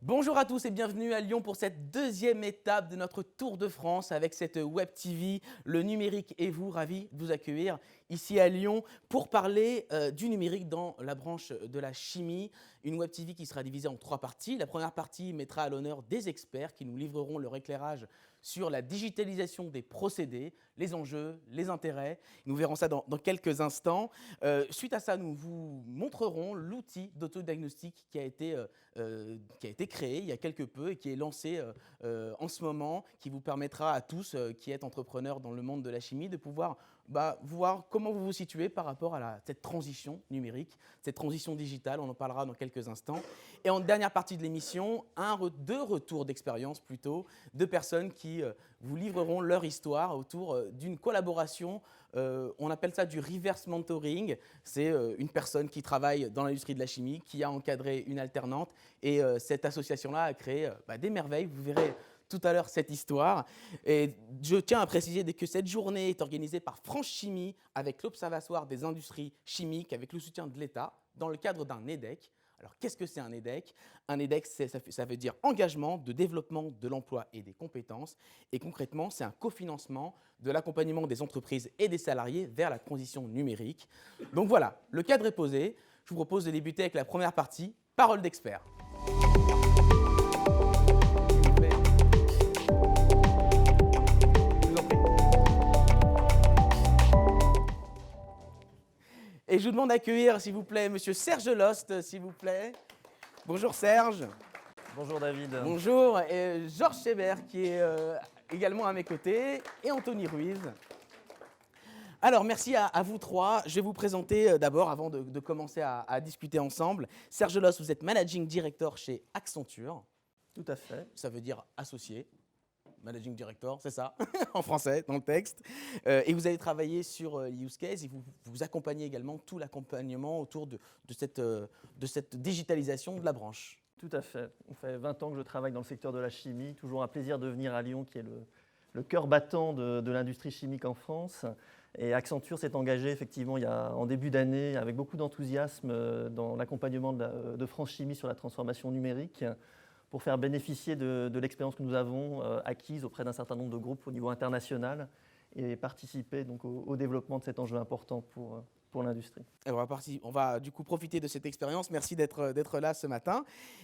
Bonjour à tous et bienvenue à Lyon pour cette deuxième étape de notre Tour de France avec cette Web TV, le numérique et vous, ravi de vous accueillir ici à Lyon pour parler du numérique dans la branche de la chimie. Une Web TV qui sera divisée en 3 parties. La première partie mettra à l'honneur des experts qui nous livreront leur éclairage sur la digitalisation des procédés, les enjeux, les intérêts. Nous verrons ça dans quelques instants. Suite à ça, nous vous montrerons l'outil d'autodiagnostic qui a été créé il y a quelque peu et qui est lancé en ce moment, qui vous permettra à tous qui êtes entrepreneurs dans le monde de la chimie de pouvoir voir comment vous vous situez par rapport à cette transition numérique, cette transition digitale. On en parlera dans quelques instants. Et en dernière partie de l'émission, deux retours d'expérience plutôt, de personnes qui vous livreront leur histoire autour d'une collaboration. On appelle ça du reverse mentoring. C'est une personne qui travaille dans l'industrie de la chimie, qui a encadré une alternante. Et cette association-là a créé des merveilles. Vous verrez tout à l'heure cette histoire. Et je tiens à préciser que cette journée est organisée par France Chimie avec l'Observatoire des industries chimiques, avec le soutien de l'État, dans le cadre d'un EDEC. Alors, qu'est-ce que c'est un EDEC? Un EDEC, ça veut dire engagement de développement de l'emploi et des compétences. Et concrètement, c'est un cofinancement de l'accompagnement des entreprises et des salariés vers la transition numérique. Donc voilà, le cadre est posé. Je vous propose de débuter avec la première partie, parole d'expert. Et je vous demande d'accueillir, s'il vous plaît, Monsieur Serge Lost, s'il vous plaît. Bonjour Serge. Bonjour David. Bonjour. Et Georges Schébert, qui est également à mes côtés, et Anthony Ruiz. Alors, merci à vous trois. Je vais vous présenter d'abord, avant de commencer à discuter ensemble. Serge Lost, vous êtes Managing Director chez Accenture. Tout à fait. Ça veut dire associé. Managing Director, c'est ça, en français, dans le texte. Et vous avez travaillé sur use case et vous accompagnez également tout l'accompagnement autour de cette digitalisation de la branche. Tout à fait. Ça fait 20 ans que je travaille dans le secteur de la chimie. Toujours un plaisir de venir à Lyon, qui est le cœur battant de l'industrie chimique en France. Et Accenture s'est engagé effectivement en début d'année avec beaucoup d'enthousiasme dans l'accompagnement de France Chimie sur la transformation numérique, pour faire bénéficier de l'expérience que nous avons acquise auprès d'un certain nombre de groupes au niveau international et participer donc au développement de cet enjeu important pour l'industrie. On va du coup profiter de cette expérience. Merci d'être là ce matin.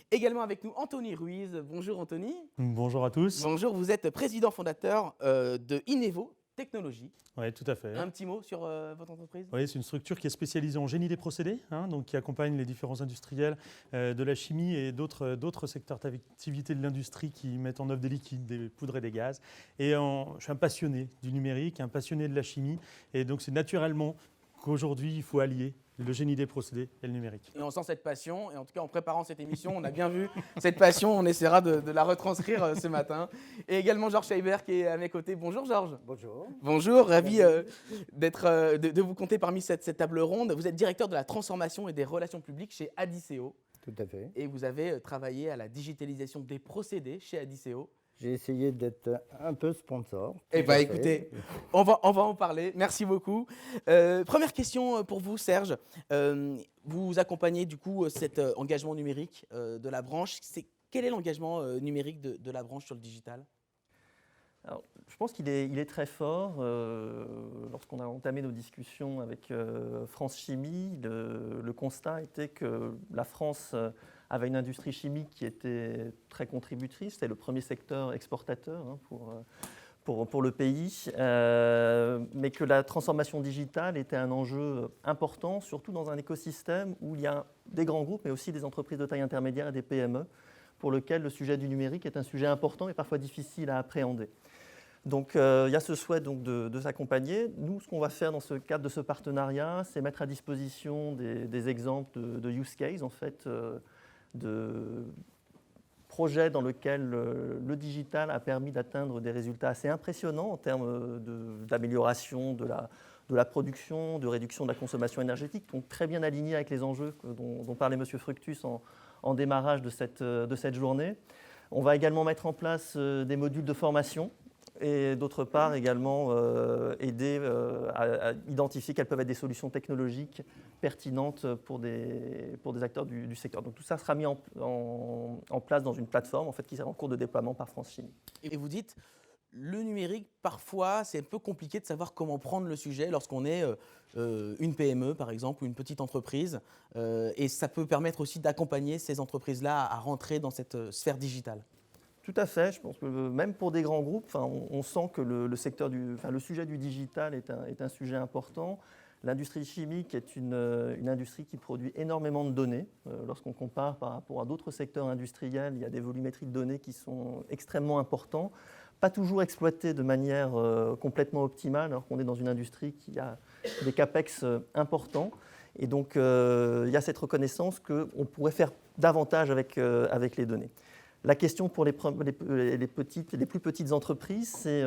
Également avec nous, Anthony Ruiz. Bonjour Anthony. Bonjour à tous. Bonjour, vous êtes président fondateur de Inevo Technologies. Oui, tout à fait. Un petit mot sur votre entreprise? Oui, c'est une structure qui est spécialisée en génie des procédés, donc qui accompagne les différents industriels de la chimie et d'autres secteurs d'activité de l'industrie qui mettent en œuvre des liquides, des poudres et des gaz. Et je suis un passionné du numérique, un passionné de la chimie. Et donc, c'est naturellement qu'aujourd'hui, il faut allier le génie des procédés et le numérique. Et on sent cette passion, et en tout cas en préparant cette émission, on a bien vu cette passion, on essaiera de la retranscrire ce matin. Et également Georges Schébert qui est à mes côtés. Bonjour Georges. Bonjour. Bonjour, ravi de vous compter parmi cette table ronde. Vous êtes directeur de la transformation et des relations publiques chez Adiceo. Tout à fait. Et vous avez travaillé à la digitalisation des procédés chez Adiceo. J'ai essayé d'être un peu sponsor. Eh bien, écoutez, on va en parler. Merci beaucoup. Première question pour vous, Serge. Vous accompagnez du coup cet engagement numérique de la branche. Quel est l'engagement numérique de la branche sur le digital? Alors, je pense qu'il est très fort. Lorsqu'on a entamé nos discussions avec France Chimie, le constat était que la France avait une industrie chimique qui était très contributrice. C'était le premier secteur exportateur pour le pays, mais que la transformation digitale était un enjeu important, surtout dans un écosystème où il y a des grands groupes, mais aussi des entreprises de taille intermédiaire et des PME, pour lesquelles le sujet du numérique est un sujet important et parfois difficile à appréhender. Donc, il y a ce souhait donc, de s'accompagner. Nous, ce qu'on va faire dans ce cadre de ce partenariat, c'est mettre à disposition des exemples de use case, en fait, de projets dans lesquels le digital a permis d'atteindre des résultats assez impressionnants en termes d'amélioration de la production, de réduction de la consommation énergétique, donc très bien alignés avec les enjeux dont parlait M. Fructus en démarrage de cette journée. On va également mettre en place des modules de formation Et d'autre part, également aider à identifier quelles peuvent être des solutions technologiques pertinentes pour des acteurs du secteur. Donc tout ça sera mis en place dans une plateforme en fait, qui sera en cours de déploiement par France Chimie. Et vous dites, le numérique, parfois, c'est un peu compliqué de savoir comment prendre le sujet lorsqu'on est une PME, par exemple, ou une petite entreprise. Et ça peut permettre aussi d'accompagner ces entreprises-là à rentrer dans cette sphère digitale. Tout à fait. Je pense que même pour des grands groupes, on sent que le sujet du digital est un sujet important. L'industrie chimique est une industrie qui produit énormément de données. Lorsqu'on compare par rapport à d'autres secteurs industriels, il y a des volumétries de données qui sont extrêmement importants, pas toujours exploitées de manière complètement optimale, alors qu'on est dans une industrie qui a des capex importants. Et donc, il y a cette reconnaissance qu'on pourrait faire davantage avec les données. La question pour les plus petites entreprises, c'est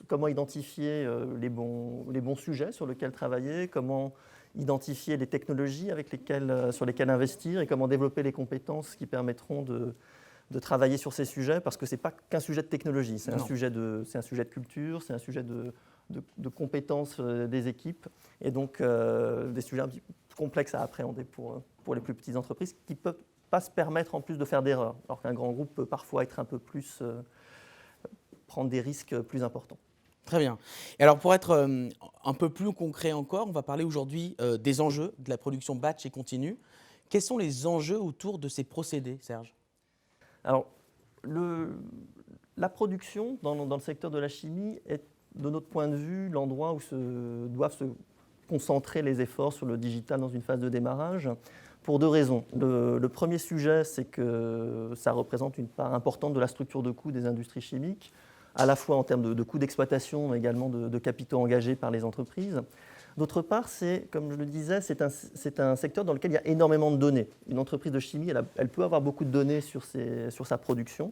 comment identifier les bons sujets sur lesquels travailler, comment identifier les technologies sur lesquelles investir et comment développer les compétences qui permettront de travailler sur ces sujets, parce que ce n'est pas qu'un sujet de technologie, c'est un sujet de culture, c'est un sujet de compétences des équipes, et donc des sujets un petit peu complexes à appréhender pour les plus petites entreprises qui peuvent pas se permettre en plus de faire d'erreurs, alors qu'un grand groupe peut parfois être un peu plus prendre des risques plus importants. Très bien. Et alors pour être un peu plus concret encore, on va parler aujourd'hui des enjeux de la production batch et continue. Quels sont les enjeux autour de ces procédés, Serge ? Alors, la production dans le secteur de la chimie est, de notre point de vue, l'endroit où doivent se concentrer les efforts sur le digital dans une phase de démarrage, pour deux raisons. Le premier sujet, c'est que ça représente une part importante de la structure de coûts des industries chimiques, à la fois en termes de coûts d'exploitation, mais également de capitaux engagés par les entreprises. D'autre part, comme je le disais, c'est un secteur dans lequel il y a énormément de données. Une entreprise de chimie, elle peut avoir beaucoup de données sur sa production.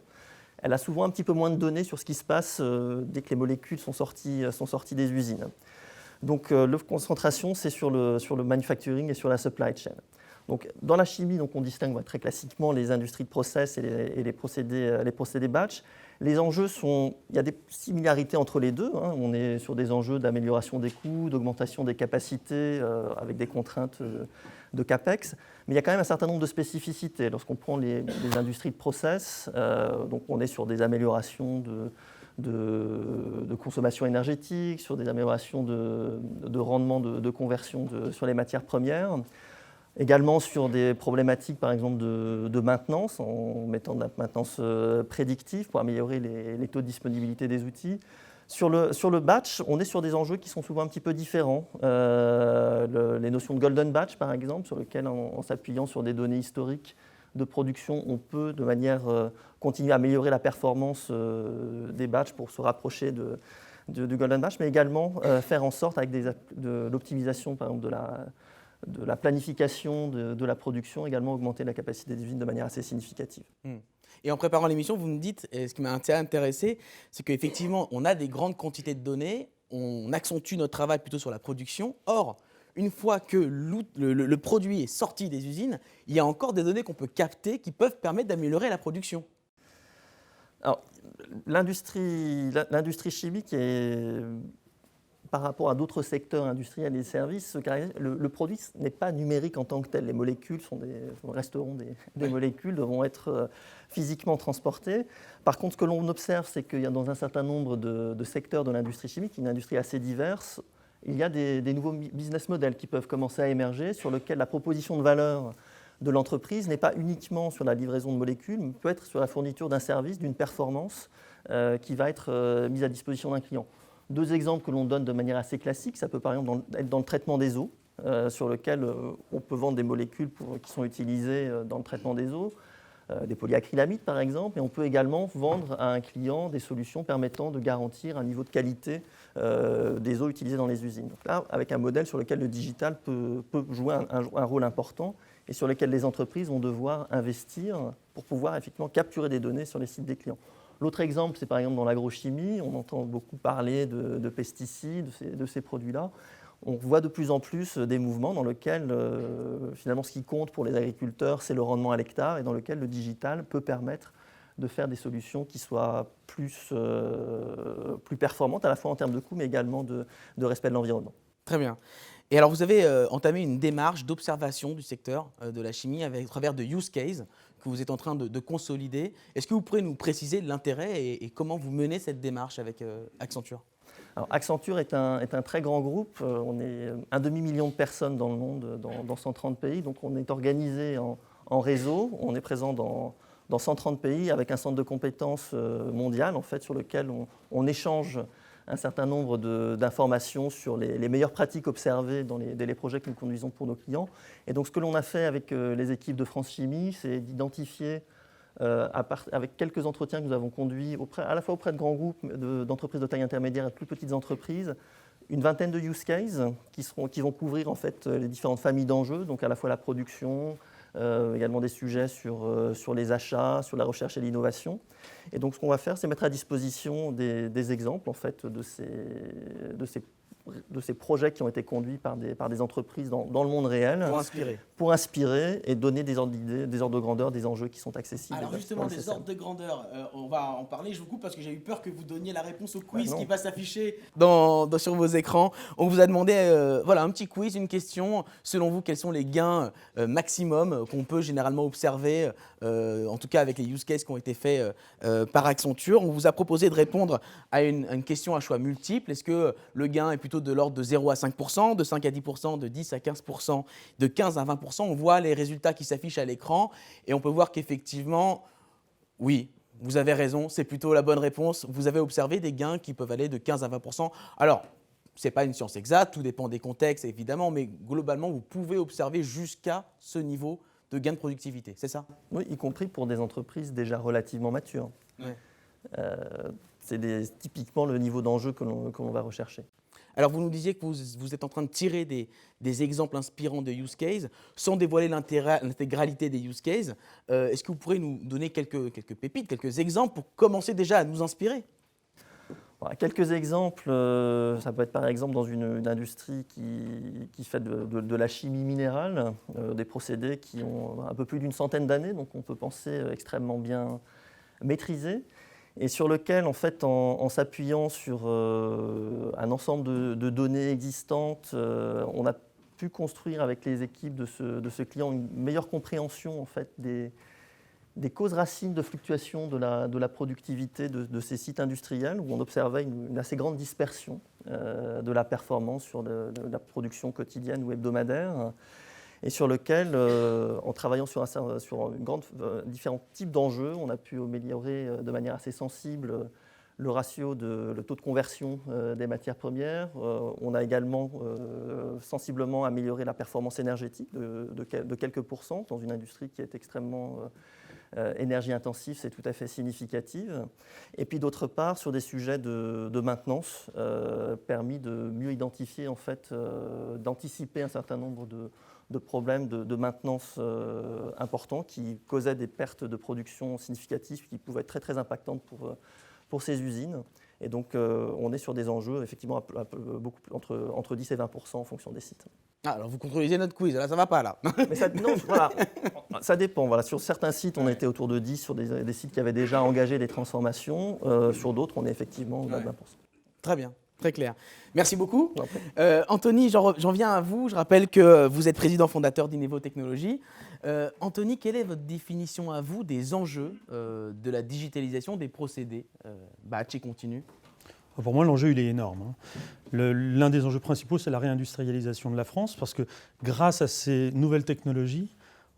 Elle a souvent un petit peu moins de données sur ce qui se passe dès que les molécules sont sorties des usines. Donc, la concentration, c'est sur le manufacturing et sur la supply chain. Donc, dans la chimie, on distingue très classiquement les industries de process et les procédés batch. Les enjeux il y a des similarités entre les deux. On est sur des enjeux d'amélioration des coûts, d'augmentation des capacités avec des contraintes de CAPEX. Mais il y a quand même un certain nombre de spécificités. Lorsqu'on prend les industries de process, donc on est sur des améliorations de consommation énergétique, sur des améliorations de rendement de conversion sur les matières premières. Également sur des problématiques, par exemple, de maintenance, en mettant de la maintenance prédictive pour améliorer les taux de disponibilité des outils. Sur le batch, on est sur des enjeux qui sont souvent un petit peu différents. Les notions de golden batch, par exemple, sur lesquelles, en s'appuyant sur des données historiques de production, on peut, de manière continue, améliorer la performance des batchs pour se rapprocher du golden batch, mais également faire en sorte, avec de l'optimisation, par exemple, de la planification de la production, également augmenter la capacité des usines de manière assez significative. Et en préparant l'émission, vous me dites, et ce qui m'a intéressé, c'est qu'effectivement, on a des grandes quantités de données, on accentue notre travail plutôt sur la production. Or, une fois que le produit est sorti des usines, il y a encore des données qu'on peut capter qui peuvent permettre d'améliorer la production. Alors, l'industrie chimique est, par rapport à d'autres secteurs industriels et services, le produit n'est pas numérique en tant que tel. Les molécules resteront des molécules, devront être physiquement transportées. Par contre, ce que l'on observe, c'est qu'il y a dans un certain nombre de secteurs de l'industrie chimique, une industrie assez diverse, il y a des nouveaux business models qui peuvent commencer à émerger, sur lesquels la proposition de valeur de l'entreprise n'est pas uniquement sur la livraison de molécules, mais peut être sur la fourniture d'un service, d'une performance qui va être mise à disposition d'un client. Deux exemples que l'on donne de manière assez classique, ça peut par exemple être dans le traitement des eaux, sur lequel on peut vendre des molécules qui sont utilisées dans le traitement des eaux, des polyacrylamides par exemple, et on peut également vendre à un client des solutions permettant de garantir un niveau de qualité des eaux utilisées dans les usines. Donc là, avec un modèle sur lequel le digital peut jouer un rôle important et sur lequel les entreprises vont devoir investir pour pouvoir effectivement capturer des données sur les sites des clients. L'autre exemple, c'est par exemple dans l'agrochimie. On entend beaucoup parler de pesticides, de ces produits-là. On voit de plus en plus des mouvements dans lesquels, finalement, ce qui compte pour les agriculteurs, c'est le rendement à l'hectare et dans lequel le digital peut permettre de faire des solutions qui soient plus performantes, à la fois en termes de coût, mais également de respect de l'environnement. Très bien. Et alors, vous avez entamé une démarche d'observation du secteur de la chimie au travers de use case que vous êtes en train de consolider. Est-ce que vous pourrez nous préciser l'intérêt et comment vous menez cette démarche avec Accenture? Alors, Accenture est un très grand groupe. On est 1,5 million de personnes dans le monde, dans 130 pays. Donc, on est organisé en réseau. On est présent dans 130 pays avec un centre de compétences mondial, en fait, sur lequel on échange un certain nombre d'informations sur les meilleures pratiques observées dans les projets que nous conduisons pour nos clients. Et donc, ce que l'on a fait avec les équipes de France Chimie, c'est d'identifier, avec quelques entretiens que nous avons conduits à la fois auprès de grands groupes d'entreprises de taille intermédiaire et de plus petites entreprises, une vingtaine de use cases qui vont couvrir en fait les différentes familles d'enjeux, donc à la fois la production, également des sujets sur les achats, sur la recherche et l'innovation. Et donc ce qu'on va faire, c'est mettre à disposition des exemples en fait, de ces projets qui ont été conduits par des entreprises dans le monde réel. Pour inspirer et donner des ordres d'idées, des ordres de grandeur, des enjeux qui sont accessibles. Alors justement, des ordres de grandeur, on va en parler. Je vous coupe parce que j'ai eu peur que vous donniez la réponse au quiz qui va s'afficher sur vos écrans. On vous a demandé un petit quiz, une question. Selon vous, quels sont les gains maximum qu'on peut généralement observer, en tout cas avec les use cases qui ont été faits par Accenture? On vous a proposé de répondre à une question à choix multiple. Est-ce que le gain est plutôt de l'ordre de 0 à 5%, de 5 à 10%, de 10 à 15%, de 15 à 20%. On voit les résultats qui s'affichent à l'écran et on peut voir qu'effectivement, oui, vous avez raison, c'est plutôt la bonne réponse. Vous avez observé des gains qui peuvent aller de 15 à 20%. Alors, ce n'est pas une science exacte, tout dépend des contextes évidemment, mais globalement, vous pouvez observer jusqu'à ce niveau de gain de productivité, c'est ça? Oui, y compris pour des entreprises déjà relativement matures. Ouais. C'est typiquement le niveau d'enjeu que l'on va rechercher. Alors, vous nous disiez que vous êtes en train de tirer des exemples inspirants de use case, sans dévoiler l'intégralité des use cases. Est-ce que vous pourrez nous donner quelques pépites, quelques exemples pour commencer déjà à nous inspirer? Voilà, quelques exemples, ça peut être par exemple dans une industrie qui fait de la chimie minérale, des procédés qui ont un peu plus d'une centaine d'années, donc on peut penser extrêmement bien maîtrisés. Et sur lequel, en fait, en s'appuyant sur un ensemble de données existantes, on a pu construire avec les équipes de ce client une meilleure compréhension en fait, des causes racines de fluctuation de la productivité de ces sites industriels, où on observait une assez grande dispersion de la performance sur de la production quotidienne ou hebdomadaire. Et sur lequel, en travaillant sur différents types d'enjeux, on a pu améliorer de manière assez sensible le taux de conversion des matières premières. On a également sensiblement amélioré la performance énergétique de quelques pourcents dans une industrie qui est extrêmement énergie intensive, c'est tout à fait significatif. Et puis d'autre part, sur des sujets de maintenance, permis de mieux identifier, en fait, d'anticiper un certain nombre de problèmes de maintenance importants qui causaient des pertes de production significatives qui pouvaient être très, très impactantes pour ces usines. Et donc, on est sur des enjeux, effectivement, beaucoup entre 10 et 20% en fonction des sites. Ah, alors, vous contrôlez notre quiz, là, ça ne va pas, là. Mais ça dépend. Voilà. Sur certains sites, on était autour de 10, sur des sites qui avaient déjà engagé des transformations. Sur d'autres, on est effectivement au-delà de 20%. Très bien. Très clair. Merci beaucoup. Anthony, j'en viens à vous. Je rappelle que vous êtes président fondateur d'Inevo Technologies. Anthony, quelle est votre définition à vous des enjeux de la digitalisation des procédés batch et continu? Pour moi, l'enjeu, il est énorme. L'un des enjeux principaux, c'est la réindustrialisation de la France, parce que grâce à ces nouvelles technologies,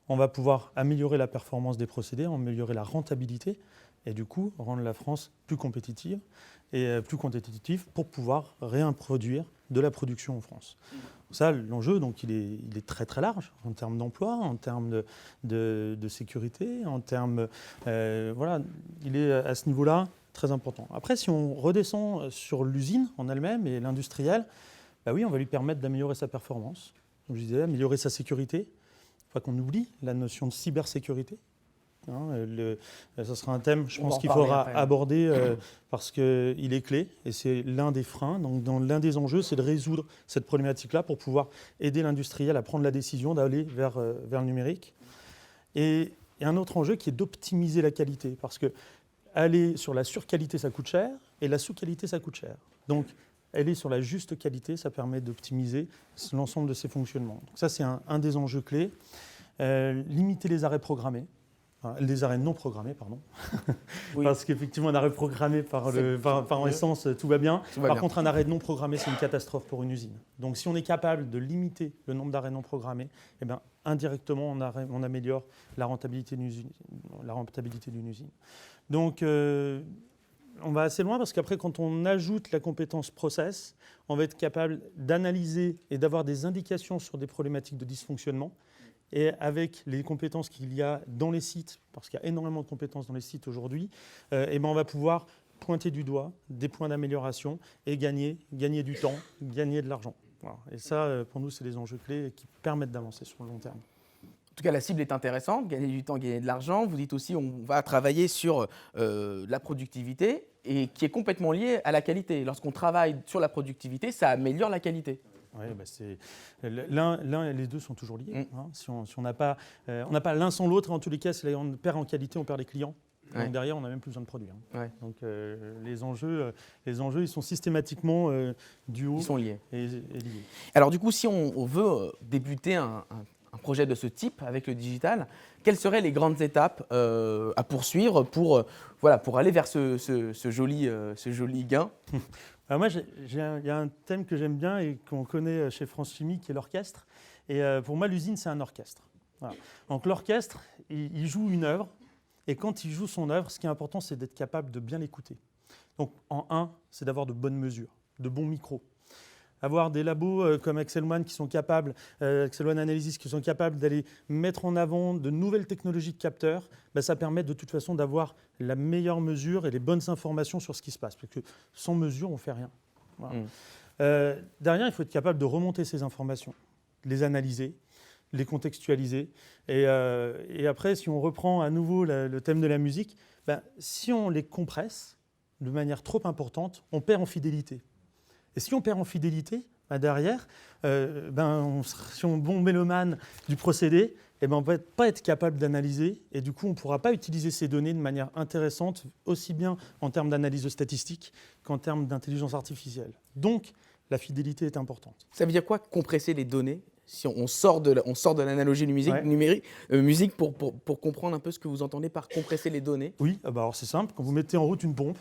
on va pouvoir améliorer la performance des procédés, améliorer la rentabilité, et du coup, rendre la France plus compétitive pour pouvoir réintroduire de la production en France. Ça, l'enjeu, donc, il est très très large en termes d'emploi, en termes de sécurité, en termes, il est à ce niveau-là très important. Après, si on redescend sur l'usine en elle-même et l'industriel, oui, on va lui permettre d'améliorer sa performance, comme je disais, améliorer sa sécurité. Il ne faut pas qu'on oublie la notion de cybersécurité. Ça sera un thème, je pense, qu'il faudra aborder parce qu'il est clé et c'est l'un des freins. Donc, l'un des enjeux, c'est de résoudre cette problématique-là pour pouvoir aider l'industriel à prendre la décision d'aller vers le numérique. Et et un autre enjeu qui est d'optimiser la qualité, parce que aller sur la surqualité, ça coûte cher, et la sous-qualité, ça coûte cher. Donc, aller sur la juste qualité, ça permet d'optimiser l'ensemble de ces fonctionnements. Donc ça, c'est un des enjeux clés. Limiter les arrêts programmés. Les arrêts non programmés, pardon. Oui. Parce qu'effectivement, un arrêt programmé par essence, tout va bien. Tout va Par bien. contre, un arrêt non programmé, c'est une catastrophe pour une usine. Donc, si on est capable de limiter le nombre d'arrêts non programmés, eh bien, indirectement, on améliore la rentabilité d'une usine. Donc, on va assez loin parce qu'après, quand on ajoute la compétence process, on va être capable d'analyser et d'avoir des indications sur des problématiques de dysfonctionnement. Et avec les compétences qu'il y a dans les sites, parce qu'il y a énormément de compétences dans les sites aujourd'hui, eh ben on va pouvoir pointer du doigt des points d'amélioration et gagner du temps, gagner de l'argent. Voilà. Et ça, pour nous, c'est des enjeux clés qui permettent d'avancer sur le long terme. En tout cas, la cible est intéressante, gagner du temps, gagner de l'argent. Vous dites aussi on va travailler sur la productivité et qui est complètement liée à la qualité. Lorsqu'on travaille sur la productivité, ça améliore la qualité. Oui, l'un et les deux sont toujours liés. Hein. Si on n'a pas l'un sans l'autre, en tous les cas, on perd en qualité, on perd les clients. Ouais. Donc derrière, on n'a même plus besoin de produire. Ouais. Donc les enjeux, ils sont systématiquement duaux. Ils sont liés. Et liés. Alors du coup, si on veut débuter un projet de ce type avec le digital, quelles seraient les grandes étapes à poursuivre pour aller vers ce joli gain? Alors moi, il y a un thème que j'aime bien et qu'on connaît chez France Chimie, qui est l'orchestre. Et pour moi, l'usine, c'est un orchestre. Voilà. Donc l'orchestre, il joue une œuvre. Et quand il joue son œuvre, ce qui est important, c'est d'être capable de bien l'écouter. Donc en un, c'est d'avoir de bonnes mesures, de bons micros. Avoir des labos comme Axel One qui sont capables, Axel One Analysis qui sont capables d'aller mettre en avant de nouvelles technologies de capteurs, ça permet de toute façon d'avoir la meilleure mesure et les bonnes informations sur ce qui se passe. Parce que sans mesure, on ne fait rien. Voilà. Derrière, il faut être capable de remonter ces informations, les analyser, les contextualiser. Et après, si on reprend à nouveau le thème de la musique, si on les compresse de manière trop importante, on perd en fidélité. Et si on perd en fidélité, derrière, si on est bon mélomane du procédé, on ne va pas être capable d'analyser et du coup, on ne pourra pas utiliser ces données de manière intéressante, aussi bien en termes d'analyse statistique qu'en termes d'intelligence artificielle. Donc, la fidélité est importante. Ça veut dire quoi, compresser les données? Si on sort de l'analogie numérique, musique pour comprendre un peu ce que vous entendez par compresser les données. Oui, alors c'est simple. Quand vous mettez en route une pompe,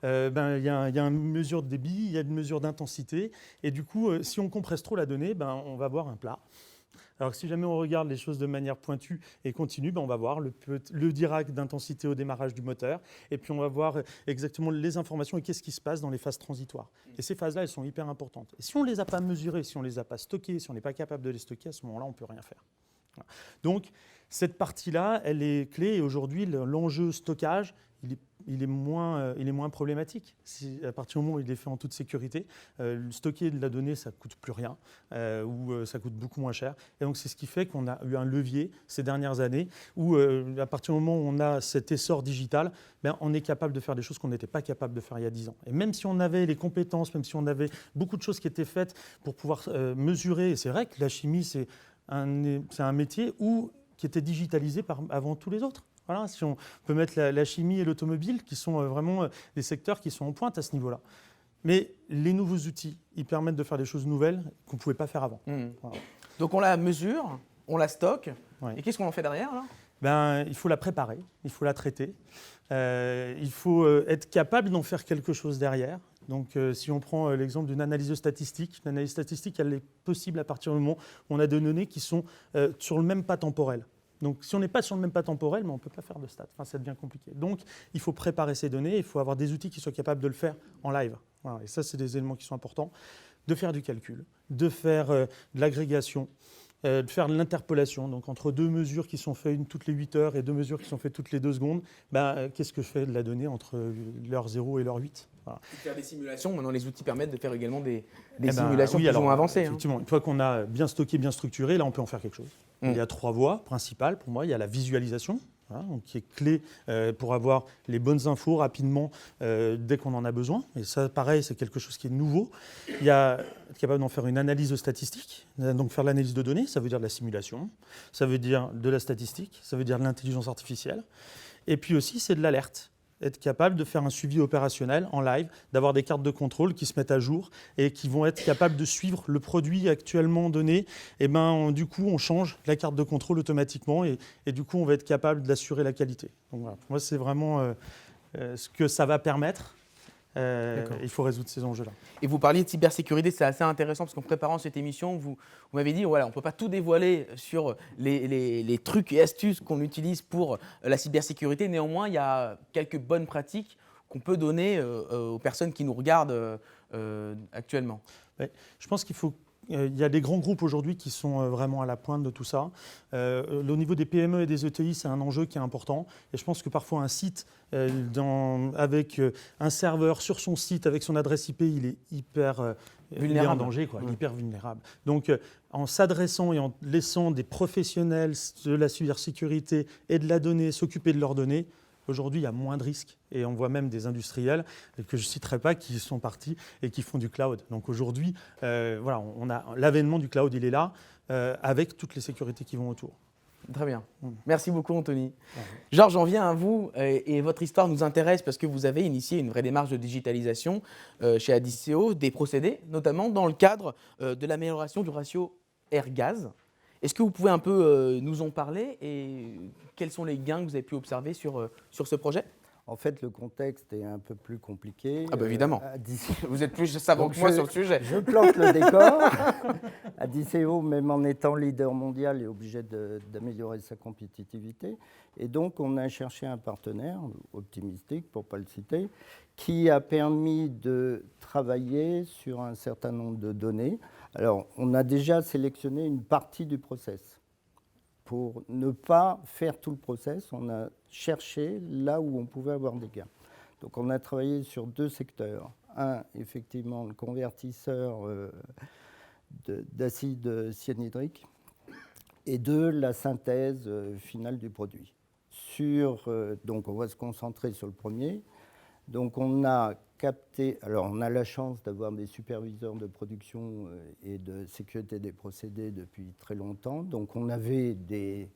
il y a une mesure de débit, il y a une mesure d'intensité. Et du coup, si on compresse trop la donnée, on va avoir un plat. Alors que si jamais on regarde les choses de manière pointue et continue, on va voir le Dirac d'intensité au démarrage du moteur. Et puis on va voir exactement les informations et qu'est-ce qui se passe dans les phases transitoires. Et ces phases-là, elles sont hyper importantes. Et si on ne les a pas mesurées, si on ne les a pas stockées, si on n'est pas capable de les stocker, à ce moment-là, on ne peut rien faire. Voilà. Donc, cette partie-là, elle est clé. Et aujourd'hui, l'enjeu stockage, il est moins problématique. À partir du moment où il est fait en toute sécurité, stocker de la donnée, ça ne coûte plus rien ou ça coûte beaucoup moins cher. Et donc, c'est ce qui fait qu'on a eu un levier ces dernières années où, à partir du moment où on a cet essor digital, on est capable de faire des choses qu'on n'était pas capable de faire il y a 10 ans. Et même si on avait les compétences, même si on avait beaucoup de choses qui étaient faites pour pouvoir mesurer, et c'est vrai que la chimie, c'est un métier qui était digitalisé avant tous les autres. Voilà, si on peut mettre la chimie et l'automobile, qui sont vraiment des secteurs qui sont en pointe à ce niveau-là. Mais les nouveaux outils, ils permettent de faire des choses nouvelles qu'on ne pouvait pas faire avant. Voilà. Donc on la mesure, on la stocke, Ouais. et qu'est-ce qu'on en fait derrière là? Il faut la préparer, il faut la traiter, il faut être capable d'en faire quelque chose derrière. Donc si on prend l'exemple d'une analyse statistique, l'analyse statistique, elle est possible à partir du moment où on a des données qui sont sur le même pas temporel. Donc, si on n'est pas sur le même pas temporel, on ne peut pas faire de stats. Enfin, ça devient compliqué. Donc, il faut préparer ces données. Il faut avoir des outils qui soient capables de le faire en live. Voilà. Et ça, c'est des éléments qui sont importants. De faire du calcul, de faire de l'agrégation, de faire de l'interpolation. Donc, entre deux mesures qui sont faites une toutes les 8 heures et deux mesures qui sont faites toutes les 2 secondes, qu'est-ce que je fais de la donnée entre l'heure 0 et l'heure 8 ? Voilà. Faire des simulations. Maintenant, les outils permettent de faire également des simulations plus ou moins avancées. Effectivement, une fois qu'on a bien stocké, bien structuré, là, on peut en faire quelque chose. Il y a 3 voies principales pour moi. Il y a la visualisation. hein, donc qui est clé pour avoir les bonnes infos rapidement dès qu'on en a besoin. Et ça, pareil, c'est quelque chose qui est nouveau. Il y a être capable d'en faire une analyse statistique, donc faire l'analyse de données, ça veut dire de la simulation, ça veut dire de la statistique, ça veut dire de l'intelligence artificielle. Et puis aussi, c'est de l'alerte. Être capable de faire un suivi opérationnel en live, d'avoir des cartes de contrôle qui se mettent à jour et qui vont être capables de suivre le produit actuellement donné. Et du coup, on change la carte de contrôle automatiquement et du coup, on va être capable d'assurer la qualité. Donc voilà, pour moi, c'est vraiment ce que ça va permettre. Il faut résoudre ces enjeux-là. Et vous parliez de cybersécurité, c'est assez intéressant parce qu'en préparant cette émission, vous m'avez dit voilà, on ne peut pas tout dévoiler sur les trucs et astuces qu'on utilise pour la cybersécurité. Néanmoins, il y a quelques bonnes pratiques qu'on peut donner aux personnes qui nous regardent actuellement. Ouais. Je pense il y a des grands groupes aujourd'hui qui sont vraiment à la pointe de tout ça. Au niveau des PME et des ETI, c'est un enjeu qui est important. Et je pense que parfois un site avec un serveur sur son site, avec son adresse IP, il est hyper vulnérable. En danger, quoi, hyper vulnérable. Donc en s'adressant et en laissant des professionnels de la cybersécurité et de la donnée s'occuper de leurs données, aujourd'hui, il y a moins de risques et on voit même des industriels que je ne citerai pas qui sont partis et qui font du cloud. Donc aujourd'hui, voilà, on a l'avènement du cloud, il est là, avec toutes les sécurités qui vont autour. Très bien. Merci beaucoup, Anthony. Georges, j'en viens à vous et votre histoire nous intéresse parce que vous avez initié une vraie démarche de digitalisation chez Adisseo, des procédés, notamment dans le cadre de l'amélioration du ratio air-gaz. Est-ce que vous pouvez un peu nous en parler et quels sont les gains que vous avez pu observer sur ce projet ? En fait, le contexte est un peu plus compliqué. Ah bah évidemment. Vous êtes plus savant Donc que moi sur le sujet. Je plante le décor. Adisseo, même en étant leader mondial, est obligé d'améliorer sa compétitivité. Et donc, on a cherché un partenaire, optimistique pour ne pas le citer, qui a permis de travailler sur un certain nombre de données. Alors, on a déjà sélectionné une partie du process. Pour ne pas faire tout le process, on a cherché là où on pouvait avoir des gains. Donc on a travaillé sur deux secteurs. Un, effectivement, le convertisseur d'acide cyanhydrique. Et deux, la synthèse finale du produit. Donc on va se concentrer sur le premier. Donc on a capté, alors on a la chance d'avoir des superviseurs de production et de sécurité des procédés depuis très longtemps. Donc on avait des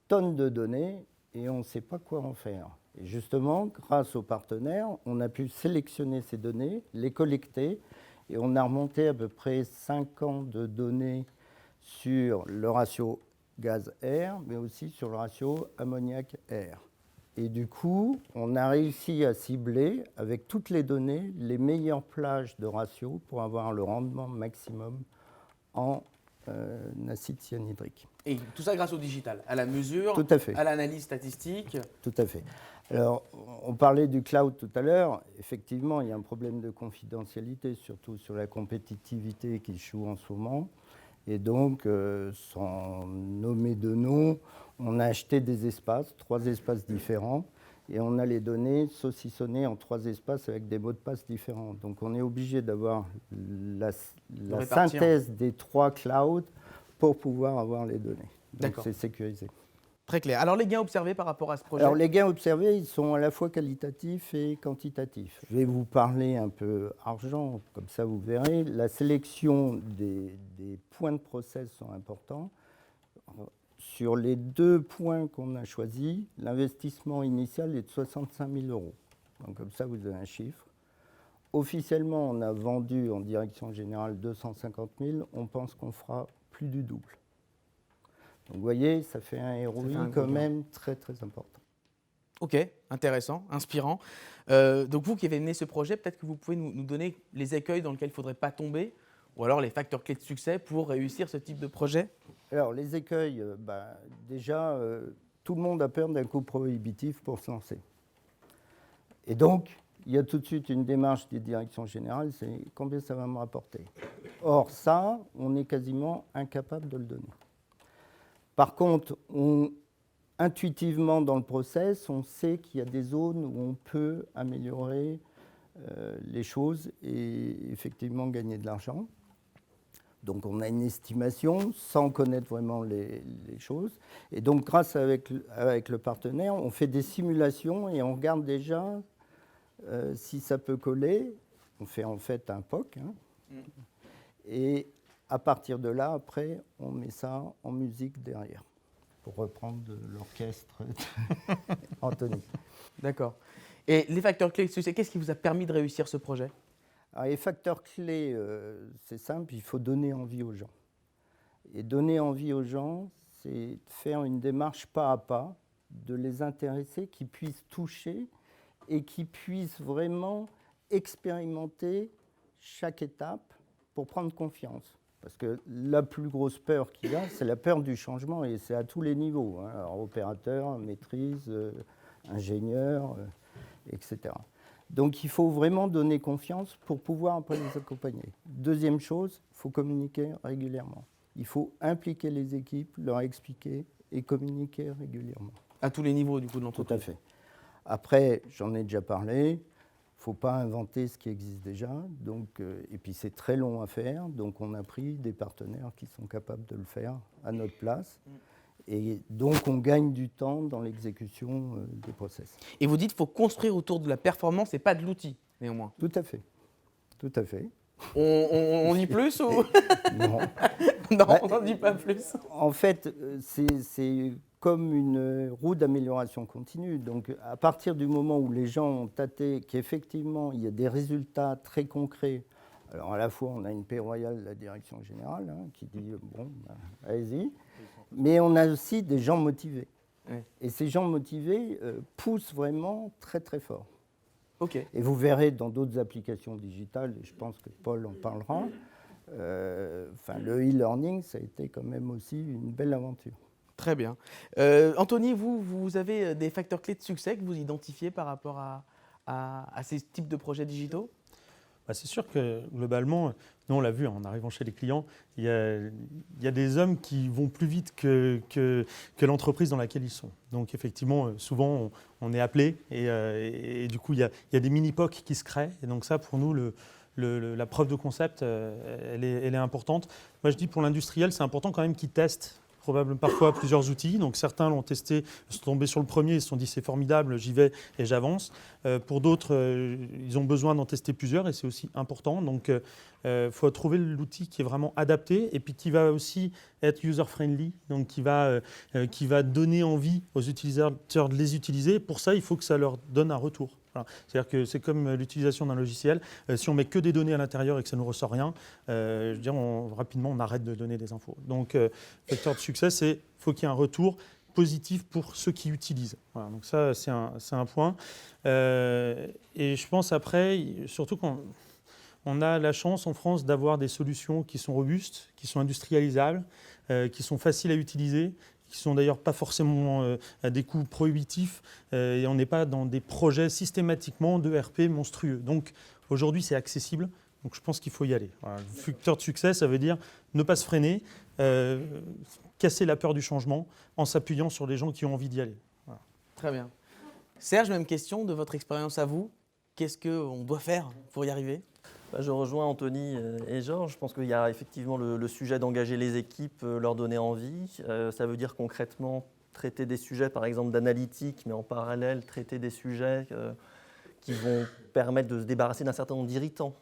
tonnes de données et on ne sait pas quoi en faire. Et justement, grâce aux partenaires, on a pu sélectionner ces données, les collecter et on a remonté à peu près 5 ans de données sur le ratio gaz-air, mais aussi sur le ratio ammoniac-air. Et du coup, on a réussi à cibler, avec toutes les données, les meilleures plages de ratio pour avoir le rendement maximum en acide cyanhydrique. Et tout ça grâce au digital, à la mesure, Tout à fait. à l'analyse statistique. Tout à fait. Alors, on parlait du cloud tout à l'heure. Effectivement, il y a un problème de confidentialité, surtout sur la compétitivité qui joue en ce moment. Et donc, sans nommer de nom, on a acheté des espaces, 3 espaces différents, et on a les données saucissonnées en 3 espaces avec des mots de passe différents. Donc, on est obligé d'avoir la synthèse des 3 clouds pour pouvoir avoir les données. Donc, c'est sécurisé. Très clair. Alors, les gains observés par rapport à ce projet ? Alors, les gains observés, ils sont à la fois qualitatifs et quantitatifs. Je vais vous parler un peu argent, comme ça vous verrez. La sélection des points de process sont importants. Sur les 2 points qu'on a choisis, l'investissement initial est de 65 000 €. Donc, comme ça, vous avez un chiffre. Officiellement, on a vendu en direction générale 250 000. On pense qu'on fera plus du double. Donc, vous voyez, ça fait un ROI quand même très, très important. Ok, intéressant, inspirant. Donc vous qui avez mené ce projet, peut-être que vous pouvez nous donner les écueils dans lesquels il ne faudrait pas tomber, ou alors les facteurs clés de succès pour réussir ce type de projet ? Alors, les écueils, déjà, tout le monde a peur d'un coût prohibitif pour se lancer. Et donc, il y a tout de suite une démarche des directions générales, c'est combien ça va me rapporter. Or, ça, on est quasiment incapable de le donner. Par contre, intuitivement dans le process, on sait qu'il y a des zones où on peut améliorer les choses et effectivement gagner de l'argent. Donc on a une estimation sans connaître vraiment les choses. Et donc grâce avec le partenaire, on fait des simulations et on regarde déjà si ça peut coller. On fait en fait un POC. Et à partir de là, après, on met ça en musique derrière. Pour reprendre de l'orchestre Anthony. D'accord. Et les facteurs clés de succès, qu'est-ce qui vous a permis de réussir ce projet? Alors, les facteurs clés, c'est simple, il faut donner envie aux gens. Et donner envie aux gens, c'est faire une démarche pas à pas, de les intéresser, qu'ils puissent toucher et qu'ils puissent vraiment expérimenter chaque étape pour prendre confiance. Parce que la plus grosse peur qu'il y a, c'est la peur du changement et c'est à tous les niveaux. Alors, opérateur, maîtrise, ingénieur, etc. Donc il faut vraiment donner confiance pour pouvoir après les accompagner. Deuxième chose, il faut communiquer régulièrement. Il faut impliquer les équipes, leur expliquer et communiquer régulièrement. À tous les niveaux du coup de l'entreprise. Tout à fait. Après, j'en ai déjà parlé, il ne faut pas inventer ce qui existe déjà. Donc, et puis c'est très long à faire, donc on a pris des partenaires qui sont capables de le faire à notre place. Et donc, on gagne du temps dans l'exécution des process. Et vous dites qu'il faut construire autour de la performance et pas de l'outil, néanmoins. Tout à fait. Tout à fait. On dit plus ou Non. Non, on n'en dit pas plus. En fait, c'est comme une roue d'amélioration continue. Donc, à partir du moment où les gens ont tâté qu'effectivement, il y a des résultats très concrets, alors à la fois, on a une paix royale de la direction générale qui dit « bon, allez-y », mais on a aussi des gens motivés. Oui. Et ces gens motivés poussent vraiment très, très fort. Ok. Et vous verrez dans d'autres applications digitales, et je pense que Paul en parlera, le e-learning, ça a été quand même aussi une belle aventure. Très bien. Anthony, vous avez des facteurs clés de succès que vous identifiez par rapport à ces types de projets digitaux? C'est sûr que globalement, nous on l'a vu en arrivant chez les clients, il y a des hommes qui vont plus vite que l'entreprise dans laquelle ils sont. Donc effectivement, souvent on est appelé et du coup il y a des mini-POC qui se créent. Et donc ça pour nous, la preuve de concept, elle est importante. Moi je dis pour l'industriel, c'est important quand même qu'ils testent probablement parfois plusieurs outils. Donc certains l'ont testé, sont tombés sur le premier, ils se sont dit c'est formidable, j'y vais et j'avance. Pour d'autres, ils ont besoin d'en tester plusieurs et c'est aussi important. Donc il faut trouver l'outil qui est vraiment adapté et puis qui va aussi être user-friendly, donc qui va donner envie aux utilisateurs de les utiliser. Pour ça, il faut que ça leur donne un retour. Voilà. C'est-à-dire que c'est comme l'utilisation d'un logiciel. Si on met que des données à l'intérieur et que ça ne nous ressort rien, je veux dire, rapidement, on arrête de donner des infos. Donc, facteur de succès, c'est faut qu'il y ait un retour positif pour ceux qui utilisent. Voilà, donc ça, c'est un point. Et je pense après, surtout quand on a la chance en France d'avoir des solutions qui sont robustes, qui sont industrialisables, qui sont faciles à utiliser, qui sont d'ailleurs pas forcément à des coûts prohibitifs, et on n'est pas dans des projets systématiquement de RP monstrueux. Donc aujourd'hui, c'est accessible, donc je pense qu'il faut y aller. Voilà. Le facteur de succès, ça veut dire ne pas se freiner, casser la peur du changement en s'appuyant sur les gens qui ont envie d'y aller. Voilà. Très bien. Serge, même question de votre expérience à vous. Qu'est-ce qu'on doit faire pour y arriver ? Je rejoins Anthony et Georges. Je pense qu'il y a effectivement le sujet d'engager les équipes, leur donner envie. Ça veut dire concrètement traiter des sujets, par exemple d'analytique, mais en parallèle traiter des sujets qui vont permettre de se débarrasser d'un certain nombre d'irritants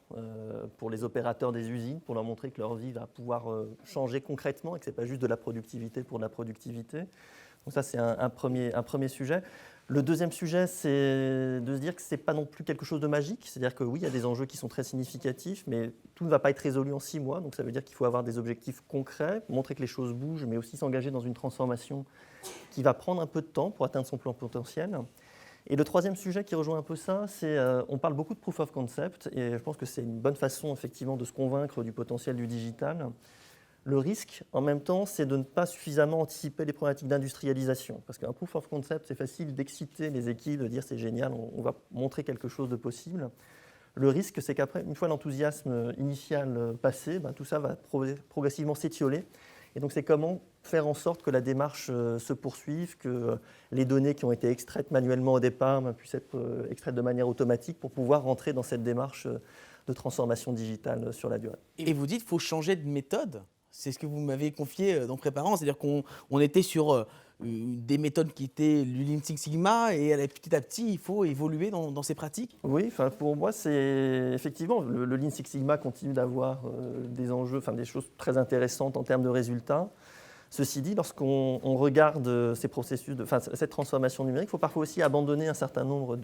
pour les opérateurs des usines, pour leur montrer que leur vie va pouvoir changer concrètement et que ce n'est pas juste de la productivité pour de la productivité. Donc ça, c'est un premier sujet. Le deuxième sujet, c'est de se dire que ce n'est pas non plus quelque chose de magique. C'est-à-dire que oui, il y a des enjeux qui sont très significatifs, mais tout ne va pas être résolu en 6 mois. Donc ça veut dire qu'il faut avoir des objectifs concrets, montrer que les choses bougent, mais aussi s'engager dans une transformation qui va prendre un peu de temps pour atteindre son plein potentiel. Et le troisième sujet qui rejoint un peu ça, c'est on parle beaucoup de proof of concept, et je pense que c'est une bonne façon effectivement de se convaincre du potentiel du digital. Le risque, en même temps, c'est de ne pas suffisamment anticiper les problématiques d'industrialisation. Parce qu'un proof of concept, c'est facile d'exciter les équipes, de dire c'est génial, on va montrer quelque chose de possible. Le risque, c'est qu'après, une fois l'enthousiasme initial passé, tout ça va progressivement s'étioler. Et donc, c'est comment faire en sorte que la démarche se poursuive, que les données qui ont été extraites manuellement au départ puissent être extraites de manière automatique pour pouvoir rentrer dans cette démarche transformation digitale sur la durée. Et vous dites qu'il faut changer de méthode. C'est ce que vous m'avez confié en préparant. C'est-à-dire qu'on était sur des méthodes qui étaient du Lean Six Sigma et petit à petit, il faut évoluer dans ces pratiques. Oui, pour moi, c'est effectivement, le Lean Six Sigma continue d'avoir des enjeux, des choses très intéressantes en termes de résultats. Ceci dit, lorsqu'on regarde ces processus, cette transformation numérique, il faut parfois aussi abandonner un certain nombre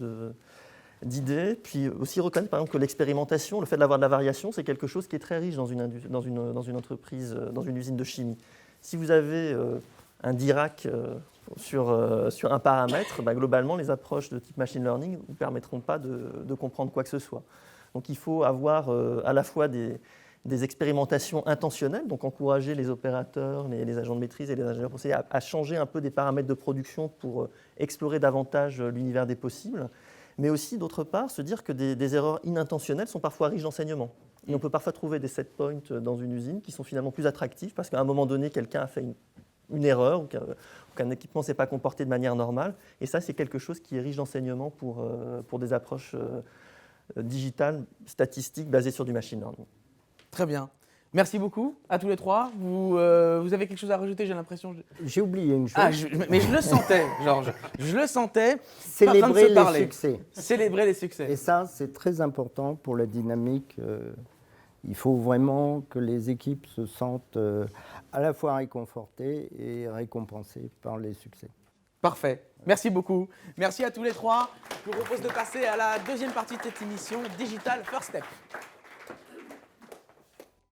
d'idées, puis aussi reconnaître par exemple que l'expérimentation, le fait d'avoir de la variation, c'est quelque chose qui est très riche dans une entreprise, dans une usine de chimie. Si vous avez un Dirac sur un paramètre, globalement, les approches de type machine learning ne vous permettront pas de comprendre quoi que ce soit. Donc il faut avoir à la fois des expérimentations intentionnelles, donc encourager les opérateurs, les agents de maîtrise et les ingénieurs procédés à changer un peu des paramètres de production pour explorer davantage l'univers des possibles, mais aussi, d'autre part, se dire que des erreurs inintentionnelles sont parfois riches d'enseignement. Et on peut parfois trouver des set points dans une usine qui sont finalement plus attractifs parce qu'à un moment donné, quelqu'un a fait une erreur ou qu'un équipement ne s'est pas comporté de manière normale. Et ça, c'est quelque chose qui est riche d'enseignement pour des approches digitales, statistiques, basées sur du machine learning. Très bien. Merci beaucoup à tous les trois. Vous avez quelque chose à rajouter, j'ai l'impression. J'ai oublié une chose. Mais je le sentais, Georges. Je le sentais. Célébrer les succès. Célébrer les succès. Et ça, c'est très important pour la dynamique. Il faut vraiment que les équipes se sentent à la fois réconfortées et récompensées par les succès. Parfait. Merci beaucoup. Merci à tous les trois. Je vous propose de passer à la deuxième partie de cette émission, Digital First Step.